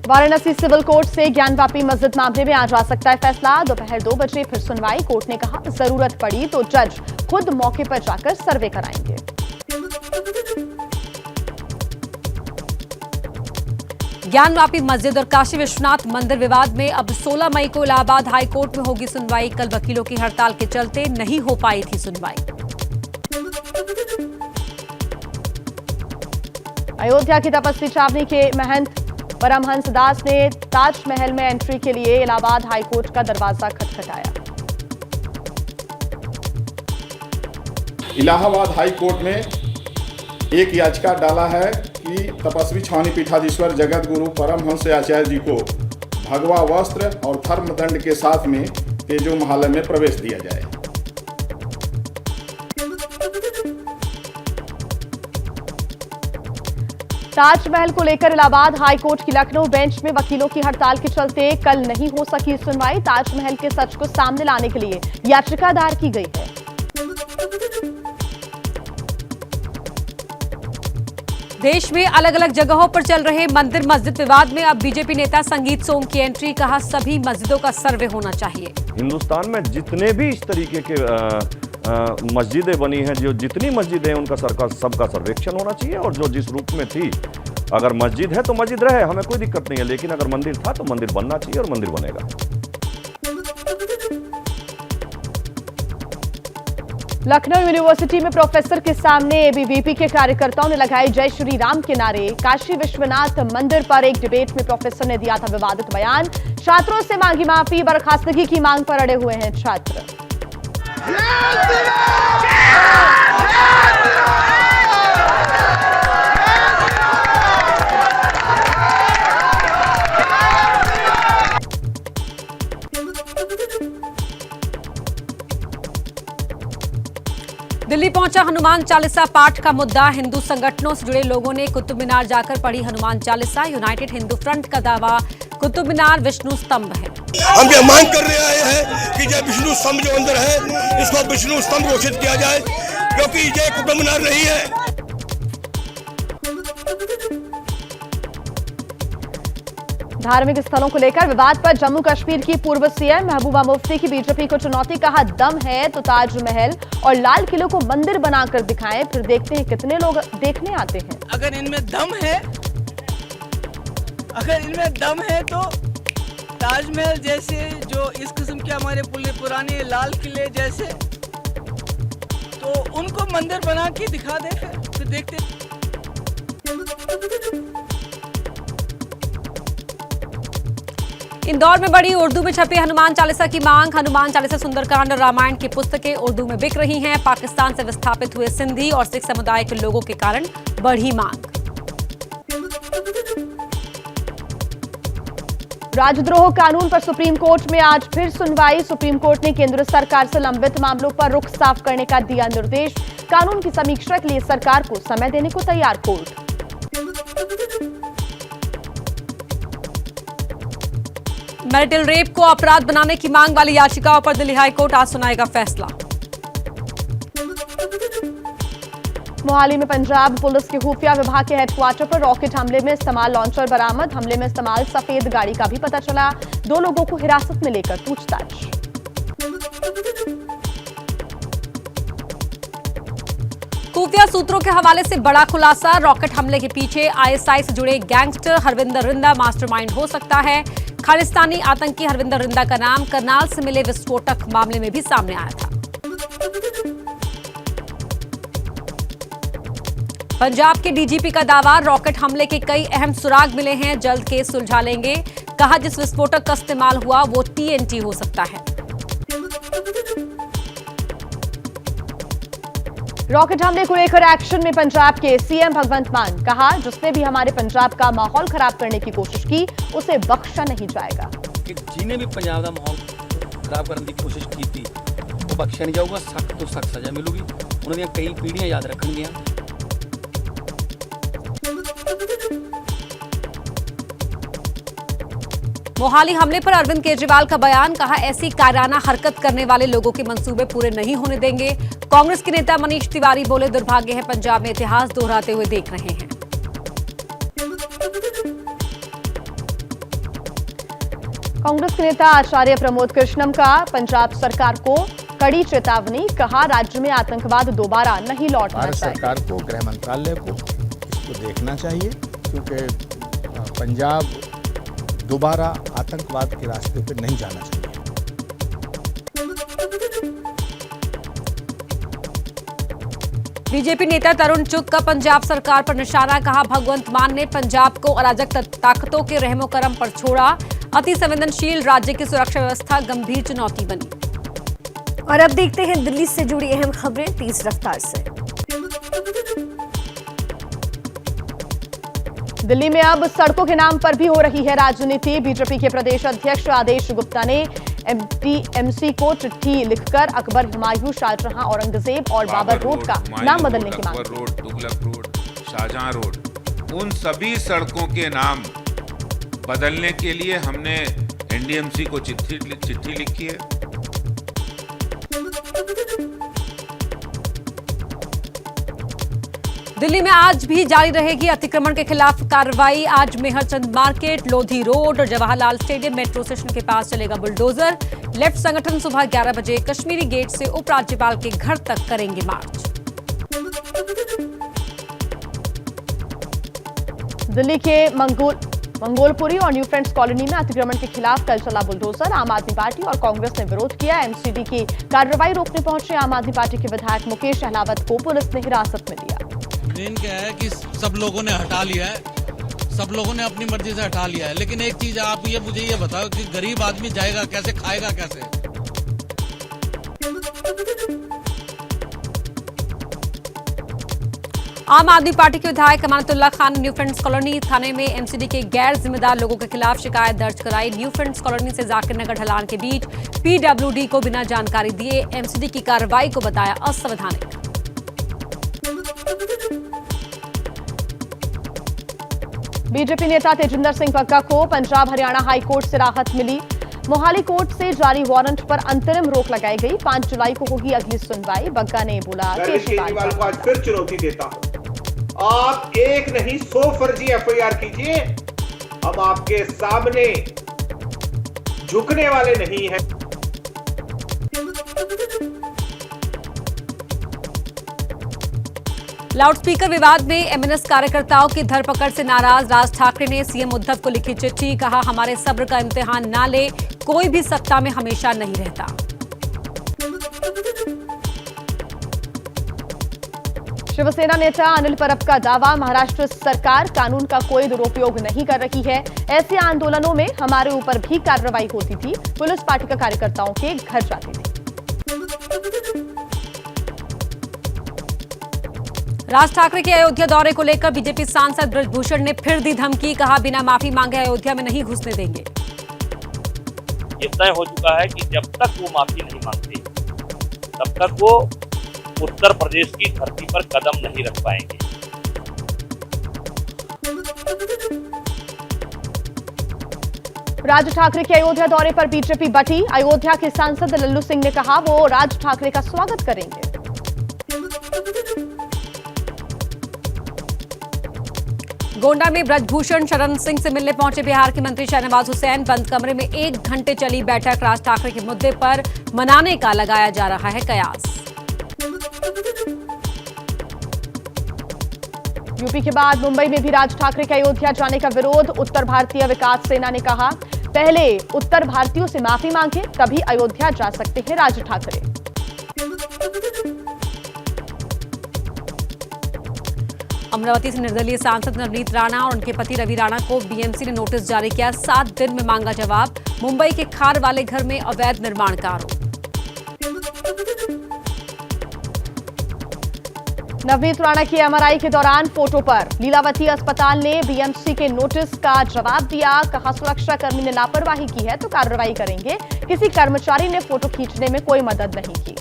Varanasi civil court से ज्ञानवापी मस्जिद मामले में आज आ सकता है फैसला। दोपहर 2 बजे फिर सुनवाई। कोर्ट ने कहा जरूरत पड़ी तो जज खुद मौके पर जाकर सर्वे कराएंगे। ज्ञानवापी मस्जिद और काशी विश्वनाथ मंदिर विवाद में अब 16 मई को इलाहाबाद हाई कोर्ट में होगी सुनवाई। कल वकीलों की हड़ताल के चलते नहीं हो पाई थी सुनवाई। अयोध्या की तपस्वी छावनी के महंत परमहंस दास ने ताजमहल में एंट्री के लिए इलाहाबाद हाईकोर्ट का दरवाजा खटखटाया। इलाहाबाद हाई कोर्ट में एक याचिका डाला है कि तपस्वी छावनी पीठाधीश्वर जगत गुरु परमहंस आचार्य जी को भगवा वस्त्र और धर्मदंड के साथ में तेजो महालय में प्रवेश दिया जाए। ताजमहल को लेकर इलाहाबाद हाईकोर्ट की लखनऊ बेंच में वकीलों की हड़ताल के चलते कल नहीं हो सकी सुनवाई। ताजमहल के सच को सामने लाने के लिए याचिका दायर की गई है। देश में अलग अलग जगहों पर चल रहे मंदिर मस्जिद विवाद में अब बीजेपी नेता संगीत सोम की एंट्री। कहा सभी मस्जिदों का सर्वे होना चाहिए। हिंदुस्तान में जितने भी इस तरीके के मस्जिदें बनी हैं, जो जितनी मस्जिदें हैं उनका सबका सर्वेक्षण होना चाहिए। और जो जिस रूप में थी, अगर मस्जिद है तो मस्जिद रहे, हमें कोई दिक्कत नहीं है। लेकिन अगर मंदिर था तो मंदिर बनना चाहिए और मंदिर बनेगा। लखनऊ यूनिवर्सिटी में प्रोफेसर के सामने एबीवीपी के कार्यकर्ताओं ने लगाए जय श्री राम के नारे। काशी विश्वनाथ मंदिर पर एक डिबेट में प्रोफेसर ने दिया था विवादित बयान। छात्रों से मांगी माफी, बर्खास्तगी की मांग पर अड़े हुए हैं छात्र। दिल्ली पहुंचा हनुमान चालीसा पाठ का मुद्दा। हिंदू संगठनों से जुड़े लोगों ने कुतुब मीनार जाकर पढ़ी हनुमान चालीसा। यूनाइटेड हिंदू फ्रंट का दावा, कुतुब मीनार विष्णु स्तंभ है। हम ये मांग कर रहे आए हैं कि जो विष्णु स्तंभ जो अंदर है, इसको विष्णु स्तंभ घोषित किया जाए, क्योंकि ये कुतुब मीनार नहीं है। धार्मिक स्थलों को लेकर विवाद पर जम्मू कश्मीर की पूर्व सीएम महबूबा मुफ्ती की बीजेपी को चुनौती। कहा दम है तो ताजमहल और लाल किले को मंदिर बनाकर दिखाएं, फिर देखते हैं कितने लोग देखने आते हैं। अगर इनमें दम है तो ताजमहल जैसे जो इस किस्म के हमारे पुराने लाल किले जैसे, तो उनको मंदिर बना के दिखा दे, फिर देखते। इंदौर में बड़ी उर्दू में छपी हनुमान चालीसा की मांग। हनुमान चालीसा, सुंदरकांड और रामायण की पुस्तकें उर्दू में बिक रही हैं। पाकिस्तान से विस्थापित हुए सिंधी और सिख समुदाय के लोगों के कारण बढ़ी मांग। राजद्रोह कानून पर सुप्रीम कोर्ट में आज फिर सुनवाई। सुप्रीम कोर्ट ने केंद्र सरकार से लंबित मामलों पर रुख साफ करने का दिया निर्देश। कानून की समीक्षा के लिए सरकार को समय देने को तैयार कोर्ट। मैरिटल रेप को अपराध बनाने की मांग वाली याचिकाओं पर दिल्ली हाईकोर्ट आज सुनाएगा फैसला। मोहाली में पंजाब पुलिस के खुफिया विभाग के हेडक्वार्टर पर रॉकेट हमले में इस्तेमाल लॉन्चर बरामद। हमले में इस्तेमाल सफेद गाड़ी का भी पता चला। 2 लोगों को हिरासत में लेकर पूछताछ। खुफिया सूत्रों के हवाले से बड़ा खुलासा। रॉकेट हमले के पीछे आईएसआई से जुड़े गैंगस्टर हरविंदर रिंदा मास्टरमाइंड हो सकता है। खालिस्तानी आतंकी हरविंदर रिंदा का नाम करनाल से मिले विस्फोटक मामले में भी सामने आया था। पंजाब के डीजीपी का दावा, रॉकेट हमले के कई अहम सुराग मिले हैं, जल्द केस सुलझा लेंगे। कहा जिस विस्फोटक का इस्तेमाल हुआ वो टीएनटी हो सकता है। रॉकेट हमले को लेकर एक्शन में पंजाब के सीएम भगवंत मान। कहा जिसने भी हमारे पंजाब का माहौल खराब करने की कोशिश की उसे बख्शा नहीं जाएगा। जिन्हें भी पंजाब का माहौल खराब करने की कोशिश की थी वो बख्शा नहीं जाऊगा। सख्त तो सख्त सजा मिलूगी। उन्होंने कई पीढ़ियां याद रखनी। मोहाली हमले पर अरविंद केजरीवाल का बयान। कहा ऐसी कायराना हरकत करने वाले लोगों के मंसूबे पूरे नहीं होने देंगे। कांग्रेस के नेता मनीष तिवारी बोले दुर्भाग्य है पंजाब में इतिहास दोहराते हुए देख रहे हैं। कांग्रेस के नेता आचार्य प्रमोद कृष्णम का पंजाब सरकार को कड़ी चेतावनी, कहा राज्य में आतंकवाद दोबारा नहीं लौटना भारत चाहिए। सरकार को, गृह मंत्रालय को इसको देखना चाहिए, क्योंकि पंजाब दोबारा आतंकवाद के रास्ते पर नहीं जाना चाहिए। बीजेपी नेता तरुण चुग का पंजाब सरकार पर निशाना, कहा भगवंत मान ने पंजाब को अराजक ताकतों के रहमो करम पर छोड़ा। अति संवेदनशील राज्य की सुरक्षा व्यवस्था गंभीर चुनौती बनी। और अब देखते हैं दिल्ली से जुड़ी अहम खबरें तेज रफ्तार से। दिल्ली में अब सड़कों के नाम पर भी हो रही है राजनीति। बीजेपी के प्रदेश अध्यक्ष आदेश गुप्ता ने एमसी को चिट्ठी लिखकर अकबर, हुमायूं, शाहजहां, औरंगजेब और बाबर रोड का नाम बदलने की मांग की। Road, Tughlaq road, Shahjahan road, उन सभी सड़कों के नाम बदलने के लिए हमने एनडीएमसी को चिट्ठी लिखी है। दिल्ली में आज भी जारी रहेगी अतिक्रमण के खिलाफ कार्रवाई। आज मेहरचंद मार्केट, लोधी रोड और जवाहरलाल स्टेडियम मेट्रो स्टेशन के पास चलेगा बुलडोजर। लेफ्ट संगठन सुबह 11 बजे कश्मीरी गेट से उपराज्यपाल के घर तक करेंगे मार्च। दिल्ली के मंगोलपुरी और न्यू फ्रेंड्स कॉलोनी में अतिक्रमण के खिलाफ कल चला बुलडोजर। आम आदमी पार्टी और कांग्रेस ने विरोध किया। एमसीडी की कार्रवाई रोकने पहुंचे आम आदमी पार्टी के विधायक मुकेश अहलावत को पुलिस ने हिरासत में लिया। मेन क्या है कि सब लोगों ने हटा लिया है, सब लोगों ने अपनी मर्जी से हटा लिया है, लेकिन एक चीज आप मुझे ये बताओ कि गरीब आदमी जाएगा कैसे, खाएगा कैसे? आम आदमी पार्टी के विधायक अमानतुल्लाह खान ने न्यू फ्रेंड्स कॉलोनी थाने में एमसीडी के गैर जिम्मेदार लोगों के खिलाफ शिकायत दर्ज कराई। न्यू फ्रेंड्स कॉलोनी से जाकिर नगर ढलान के बीच पीडब्ल्यूडी को बिना जानकारी दिए एमसीडी की कार्रवाई को बताया असंवैधानिक। बीजेपी नेता तेजिंदर सिंह बग्गा को पंजाब हरियाणा हाईकोर्ट से राहत मिली। मोहाली कोर्ट से जारी वारंट पर अंतरिम रोक लगाई गई। 5 जुलाई को होगी अगली सुनवाई। बग्गा ने बोला, केजरीवाल को आज फिर चुनौती देता हूं, आप एक नहीं 100 फर्जी एफआईआर कीजिए, हम आपके सामने झुकने वाले नहीं हैं। लाउडस्पीकर विवाद में एमएनएस कार्यकर्ताओं की धरपकड़ से नाराज राज ठाकरे ने सीएम उद्धव को लिखी चिट्ठी, कहा हमारे सब्र का इम्तिहान ना ले, कोई भी सत्ता में हमेशा नहीं रहता। शिवसेना नेता अनिल परब का दावा, महाराष्ट्र सरकार कानून का कोई दुरुपयोग नहीं कर रही है। ऐसे आंदोलनों में हमारे ऊपर भी कार्रवाई होती थी, पुलिस पार्टी का कार्यकर्ताओं के घर जाती थी। राज ठाकरे के अयोध्या दौरे को लेकर बीजेपी सांसद ब्रजभूषण ने फिर दी धमकी, कहा बिना माफी मांगे अयोध्या में नहीं घुसने देंगे। ये तय हो चुका है कि जब तक वो माफी नहीं मांगते तब तक वो उत्तर प्रदेश की धरती पर कदम नहीं रख पाएंगे। राज ठाकरे के अयोध्या दौरे पर बीजेपी बटी। अयोध्या के सांसद लल्लू सिंह ने कहा वो राज ठाकरे का स्वागत करेंगे। गोंडा में ब्रजभूषण शरण सिंह से मिलने पहुंचे बिहार के मंत्री शहनवाज हुसैन। बंद कमरे में 1 घंटे चली बैठक, राज ठाकरे के मुद्दे पर मनाने का लगाया जा रहा है कयास। यूपी के बाद मुंबई में भी राज ठाकरे के अयोध्या जाने का विरोध। उत्तर भारतीय विकास सेना ने कहा पहले उत्तर भारतीयों से माफी मांगे तभी अयोध्या जा सकते हैं राज ठाकरे। अमरावती से निर्दलीय सांसद नवनीत राणा और उनके पति रवि राणा को बीएमसी ने नोटिस जारी किया। 7 दिन में मांगा जवाब। मुंबई के खार वाले घर में अवैध निर्माण का आरोप। नवनीत राणा की एमआरआई के दौरान फोटो पर लीलावती अस्पताल ने बीएमसी के नोटिस का जवाब दिया। कहा सुरक्षा कर्मी ने लापरवाही की है तो कार्रवाई करेंगे। किसी कर्मचारी ने फोटो खींचने में कोई मदद नहीं की।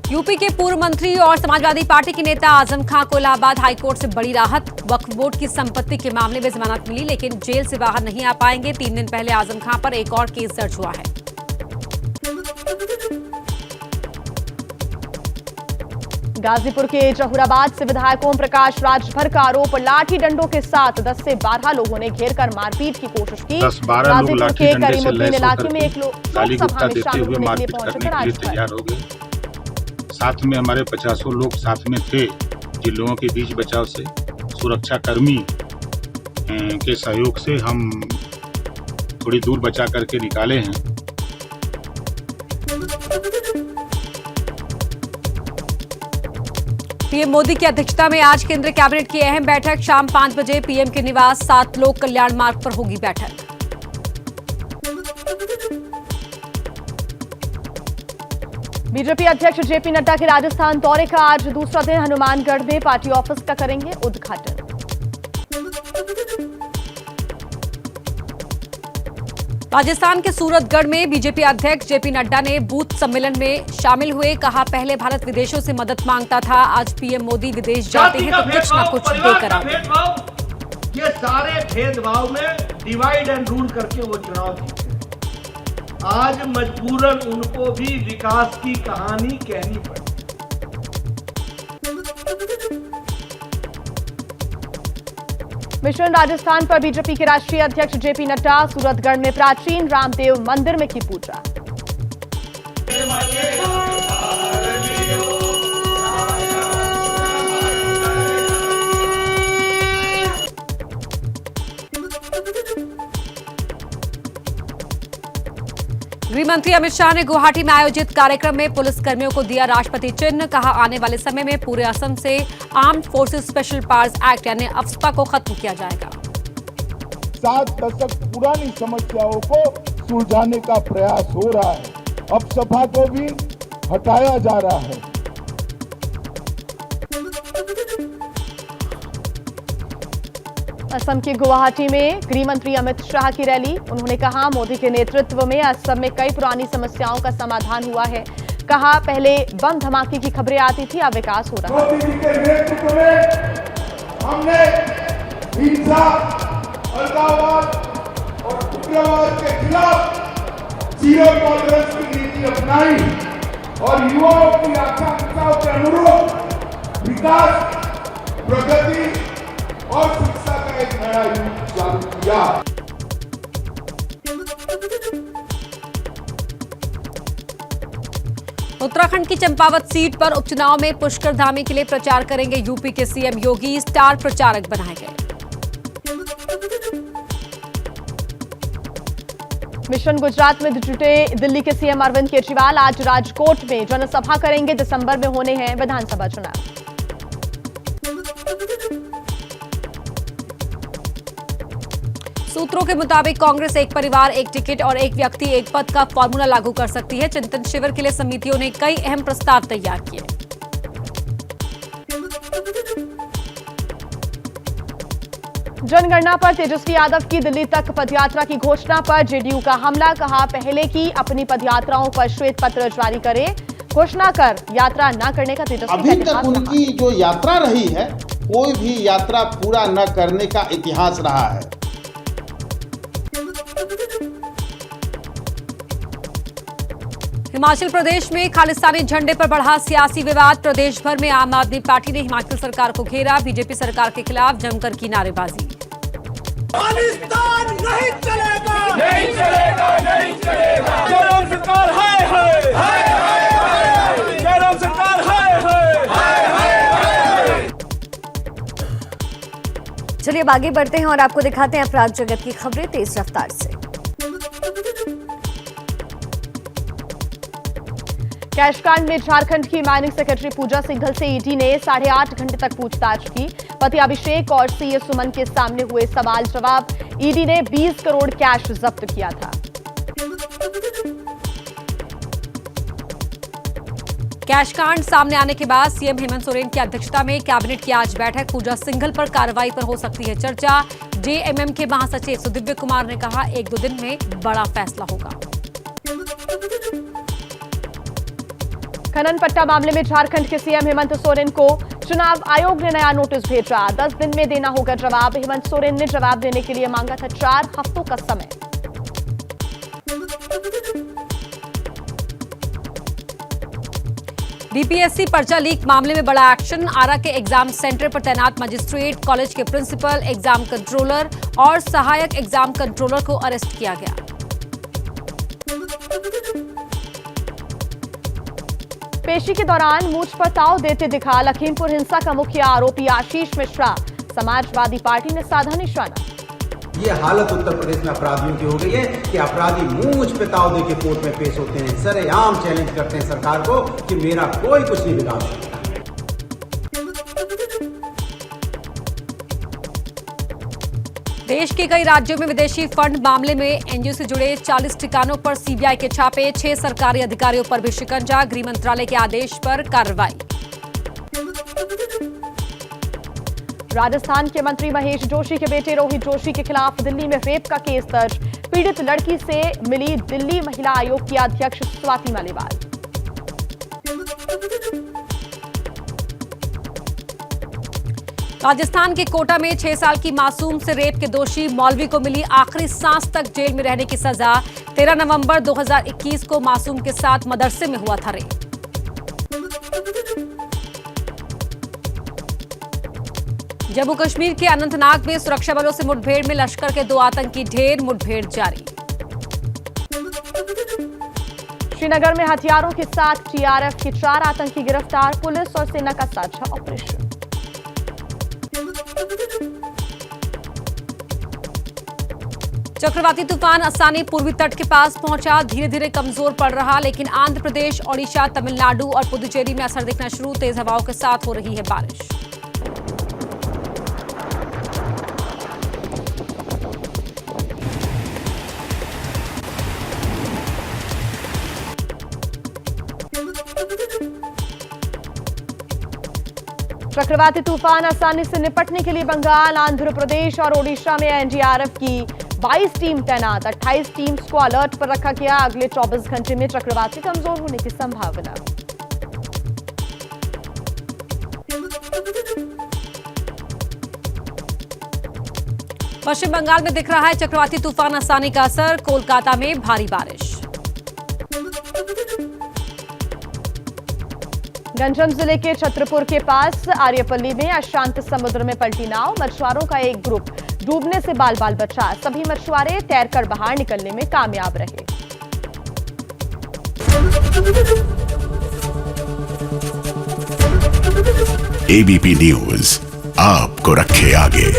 यूपी के पूर्व मंत्री और समाजवादी पार्टी के नेता आजम खां को इलाहाबाद हाईकोर्ट से बड़ी राहत। वक्फ बोर्ड की संपत्ति के मामले में जमानत मिली लेकिन जेल से बाहर नहीं आ पाएंगे। 3 दिन पहले आजम खां पर एक और केस दर्ज हुआ है। गाजीपुर के जहूराबाद से विधायक ओम प्रकाश राजभर का आरोप, लाठी डंडों के साथ 10 से 12 लोगों ने घेरकर मारपीट की कोशिश की। 10-12 लोग लाठी डंडे से लैस इलाके में एक लोग गाली सभा गुप्ता में देते शामिल हुए होने के लिए मारपीट पहुंचे करने थे के लिए राजभर। तैयार हो गए। साथ में हमारे 50 लोग साथ में थे, जिन लोगों के बीच बचाव से सुरक्षा कर्मी के सहयोग से हम थोड़ी दूर बचा करके निकाले हैं। पीएम मोदी की अध्यक्षता में आज केंद्रीय कैबिनेट की अहम बैठक। शाम 5 बजे पीएम के निवास 7 लोक कल्याण मार्ग पर होगी बैठक। बीजेपी अध्यक्ष जेपी नड्डा के राजस्थान दौरे का आज दूसरा दिन। हनुमानगढ़ में पार्टी ऑफिस का करेंगे उद्घाटन। राजस्थान के सूरतगढ़ में बीजेपी अध्यक्ष जेपी नड्डा ने बूथ सम्मेलन में शामिल हुए। कहा, पहले भारत विदेशों से मदद मांगता था, आज पीएम मोदी विदेश जाते हैं तो कुछ न कुछ देकर आते हैं। ये सारे भेदभाव में डिवाइड एंड रूल करके वो चुनाव जीते। आज मजबूरन उनको भी विकास की कहानी कहनी पड़ी। मिशन राजस्थान पर बीजेपी के राष्ट्रीय अध्यक्ष जेपी नड्डा। सूरतगढ़ में प्राचीन रामदेव मंदिर में की पूजा। गृह मंत्री अमित शाह ने गुवाहाटी में आयोजित कार्यक्रम में पुलिसकर्मियों को दिया राष्ट्रपति चिन्ह। कहा, आने वाले समय में पूरे असम से armed forces special powers act यानी अफ्स्पा को खत्म किया जाएगा। 7 दशक पुरानी समस्याओं को सुलझाने का प्रयास हो रहा है। अफ्स्पा को भी हटाया जा रहा है। असम के गुवाहाटी में गृह मंत्री अमित शाह की रैली। उन्होंने कहा, मोदी के नेतृत्व में असम में कई पुरानी समस्याओं का समाधान हुआ है। कहा, पहले बम धमाके की खबरें आती थी, अब विकास हो रहा है। मोदी जी के नेतृत्व में हमने हिंसा, अलगाववाद और उग्रवाद के खिलाफ जीरो टॉलरेंस की नीति अपनाई और युवाओं की आकांक्षाओं के अनुरूप विकास, प्रगति और शिक्षा का एक नया युग चालू किया। उत्तराखंड की चंपावत सीट पर उपचुनाव में पुष्कर धामी के लिए प्रचार करेंगे यूपी के सीएम योगी। स्टार प्रचारक बनाए गए। मिशन गुजरात में जुटे दिल्ली के सीएम अरविंद केजरीवाल आज राजकोट में जनसभा करेंगे। दिसंबर में होने हैं विधानसभा चुनाव। सूत्रों के मुताबिक कांग्रेस एक परिवार एक टिकट और एक व्यक्ति एक पद का फॉर्मूला लागू कर सकती है। चिंतन शिविर के लिए समितियों ने कई अहम प्रस्ताव तैयार किए। जनगणना पर तेजस्वी यादव की दिल्ली तक पदयात्रा की घोषणा पर जेडीयू का हमला। कहा, पहले की अपनी पदयात्राओं पर श्वेत पत्र जारी करे, घोषणा कर यात्रा न करने का तेजस्वी अभी तक उनकी जो यात्रा रही है, कोई भी यात्रा पूरा न करने का इतिहास रहा है। हिमाचल प्रदेश में खालिस्तानी झंडे पर बढ़ा सियासी विवाद। प्रदेश भर में आम आदमी पार्टी ने हिमाचल सरकार को घेरा। बीजेपी सरकार के खिलाफ जमकर की नारेबाजी। खालिस्तान नहीं चलेगा, नहीं चलेगा, नहीं चलेगा। जयराम सरकार हाय हाय, हाय हाय, जयराम सरकार हाय हाय, हाय हाय। चलिए अब आगे बढ़ते हैं और आपको दिखाते हैं अपराध जगत की खबरें तेज रफ्तार से। कैशकांड में झारखंड की माइनिंग सेक्रेटरी पूजा सिंघल से ईडी ने 8.5 घंटे तक पूछताछ की। पति अभिषेक और सीए सुमन के सामने हुए सवाल जवाब। ईडी ने 20 करोड़ कैश जब्त किया था। कैशकांड सामने आने के बाद सीएम हेमंत सोरेन की अध्यक्षता में कैबिनेट की आज बैठक। पूजा सिंघल पर कार्रवाई पर हो सकती है चर्चा। जेएमएम के महासचिव सुदिव्य कुमार ने कहा, 1-2 दिन में बड़ा फैसला होगा। खनन पट्टा मामले में झारखंड के सीएम हेमंत सोरेन को चुनाव आयोग ने नया नोटिस भेजा। 10 दिन में देना होगा जवाब। हेमंत सोरेन ने जवाब देने के लिए मांगा था 4 हफ्तों का समय। बीपीएससी पर्चा लीक मामले में बड़ा एक्शन। आरा के एग्जाम सेंटर पर तैनात मजिस्ट्रेट, कॉलेज के प्रिंसिपल, एग्जाम कंट्रोलर और सहायक एग्जाम कंट्रोलर को अरेस्ट किया गया। पेशी के दौरान मूंछ पर ताव देते दिखा लखीमपुर हिंसा का मुख्य आरोपी आशीष मिश्रा। समाजवादी पार्टी ने साधा निशाना। ये हालत उत्तर प्रदेश में अपराधियों की हो गई है कि अपराधी मूंछ पे ताव देके कोर्ट में पेश होते हैं, सरेआम चैलेंज करते हैं सरकार को कि मेरा कोई कुछ नहीं बिगाड़ सकता। देश के कई राज्यों में विदेशी फंड मामले में एनजीओ से जुड़े 40 ठिकानों पर सीबीआई के छापे। 6 सरकारी अधिकारियों पर भी शिकंजा। गृह मंत्रालय के आदेश पर कार्रवाई। राजस्थान के मंत्री महेश जोशी के बेटे रोहित जोशी के खिलाफ दिल्ली में रेप का केस दर्ज। पीड़ित लड़की से मिली दिल्ली महिला आयोग की अध्यक्ष स्वाति मालीवाल। राजस्थान के कोटा में 6 साल की मासूम से रेप के दोषी मौलवी को मिली आखिरी सांस तक जेल में रहने की सजा। 13 नवंबर 2021 को मासूम के साथ मदरसे में हुआ था रेप। जम्मू कश्मीर के अनंतनाग में सुरक्षा बलों से मुठभेड़ में लश्कर के 2 आतंकी ढेर। मुठभेड़ जारी। श्रीनगर में हथियारों के साथ टीआरएफ के 4 आतंकी गिरफ्तार। पुलिस और सेना का साझा ऑपरेशन। चक्रवाती तूफान आसानी पूर्वी तट के पास पहुंचा। धीरे धीरे कमजोर पड़ रहा, लेकिन आंध्र प्रदेश, ओडिशा, तमिलनाडु और पुदुचेरी में असर दिखना शुरू। तेज हवाओं के साथ हो रही है बारिश। चक्रवाती तूफान आसानी से निपटने के लिए बंगाल, आंध्र प्रदेश और ओडिशा में एनडीआरएफ की 22 टीम तैनात। 28 टीम्स को अलर्ट पर रखा गया। अगले 24 घंटे में चक्रवाती कमजोर होने की संभावना। पश्चिम बंगाल में दिख रहा है चक्रवाती तूफान आसानी का असर। कोलकाता में भारी बारिश। गंजम जिले के छत्रपुर के पास आर्यपल्ली में अशांत समुद्र में पलटी नाव। मछुआरों का एक ग्रुप डूबने से बाल बाल बचा। सभी मछुआरे तैरकर बाहर निकलने में कामयाब रहे। एबीपी न्यूज आपको रखे आगे।